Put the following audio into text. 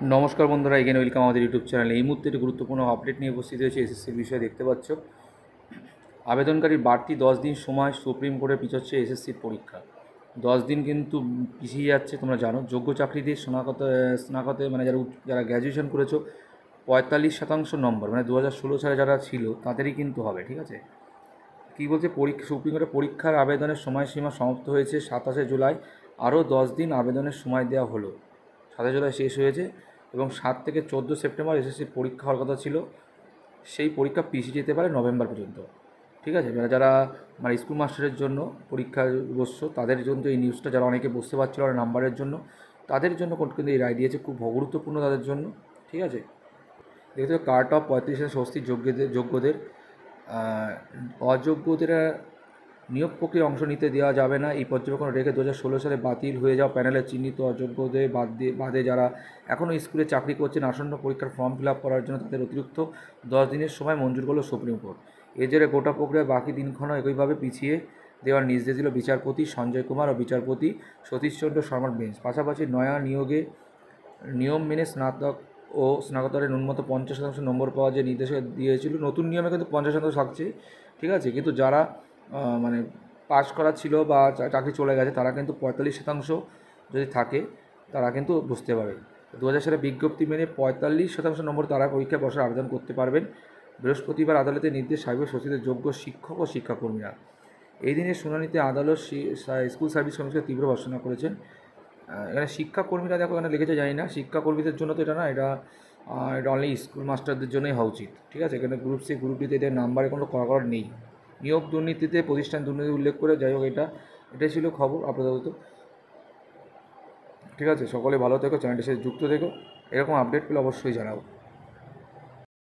নমস্কার বন্ধুরা, again welcome আমাদের ইউটিউব চ্যানেলে। এই মুহূর্তে একটি গুরুত্বপূর্ণ আপডেট নিয়ে উপস্থিত হয়েছে এসএসসির বিষয়ে। দেখতে পাচ্ছ, আবেদনকারীর বাড়তি 10 দিন সময় সুপ্রিম কোর্টে পিছোচ্ছে এসএসসির পরীক্ষা। 10 দিন কিন্তু পিছিয়ে যাচ্ছে। তোমরা জানো, যোগ্য চাকরিতে স্নাতকে মানে যারা গ্র্যাজুয়েশন করেছো 45% নম্বর, মানে 2016 সালে যারা ছিল তাদেরই কিন্তু হবে। ঠিক আছে, কী বলছে সুপ্রিম কোর্টে পরীক্ষার আবেদনের সময়সীমা সমাপ্ত হয়েছে 27শে জুলাই। আরও 10 দিন আবেদনের সময় দেওয়া হলো। 27 জুলাই শেষ হয়েছে এবং 7 থেকে 14 সেপ্টেম্বর এসএসসির পরীক্ষা হওয়ার কথা ছিল। সেই পরীক্ষা পিছিয়ে যেতে পারে নভেম্বর পর্যন্ত। ঠিক আছে, যারা মানে স্কুল মাস্টারের জন্য পরীক্ষা বসছো তাদের জন্য এই নিউজটা, যারা অনেকে বসতে পারছিল না নাম্বারের জন্য, তাদের জন্য কোর্ট কিন্তু এই রায় দিয়েছে, খুব গুরুত্বপূর্ণ তাদের জন্য। ঠিক আছে, দেখতে কাট অফ 35 স্বস্তি যোগ্যদের অযোগ্যদের নিয়োগ প্রক্রিয়ায় অংশ নিতে দেওয়া যাবে না। এই পর্যবেক্ষণ রেখে 2016 সালে বাতিল হয়ে যাওয়া প্যানেলে চিহ্নিত অযোগ্যদের বাদে যারা এখনও স্কুলে চাকরি করছেন আসন্ন পরীক্ষার ফর্ম ফিল আপ করার জন্য তাদের অতিরিক্ত 10 দিনের সময় মঞ্জুর করল সুপ্রিম কোর্ট। এর জেরে গোটা প্রক্রিয়ায় বাকি দিনক্ষণ একইভাবে পিছিয়ে দেওয়ার নির্দেশ দিল বিচারপতি সঞ্জয় কুমার ও বিচারপতি সতীশচন্দ্র শর্মার বেঞ্চ। পাশাপাশি নয়া নিয়ম মেনে স্নাতক ও স্নাতকোত্তরে ন্যূনতম 50% নম্বর পাওয়া যে নির্দেশ দিয়েছিল, নতুন নিয়মে কিন্তু 50% থাকছে। ঠিক আছে, কিন্তু যারা মানে পাস করা ছিল বা চাকরি চলে গেছে তারা কিন্তু 45% যদি থাকে তারা কিন্তু বুঝতে পারে। 2000 সালে বিজ্ঞপ্তি মেনে 45% নম্বর তারা পরীক্ষায় বসার আবেদন করতে পারবেন। বৃহস্পতিবার আদালতের নির্দেশ সাহেব সচিবের যোগ্য শিক্ষক ও শিক্ষাকর্মীরা। এই দিনের শুনানিতে আদালত স্কুল সার্ভিস কমিশনের তীব্র ভর্ৎসনা করেছেন। এখানে শিক্ষাকর্মীরা, দেখো এখানে লিখেছে জানি না, শিক্ষাকর্মীদের জন্য তো এটা না, এটা অনলি স্কুল মাস্টারদের জন্যই হওয়া উচিত। ঠিক আছে, এখানে গ্রুপ সি গ্রুপ ডিতে এদের নাম্বারে কোনো করার নেই। নিয়োগ দুর্নীতিতে প্রতিষ্ঠান দুর্নীতি উল্লেখ করে, যাই হোক এটাই ছিল খবর আপাতত। ঠিক আছে, সকলে ভালো থেকো, চ্যানেলটির সাথে যুক্ত থেকো, এরকম আপডেট পেলে অবশ্যই জানাবো।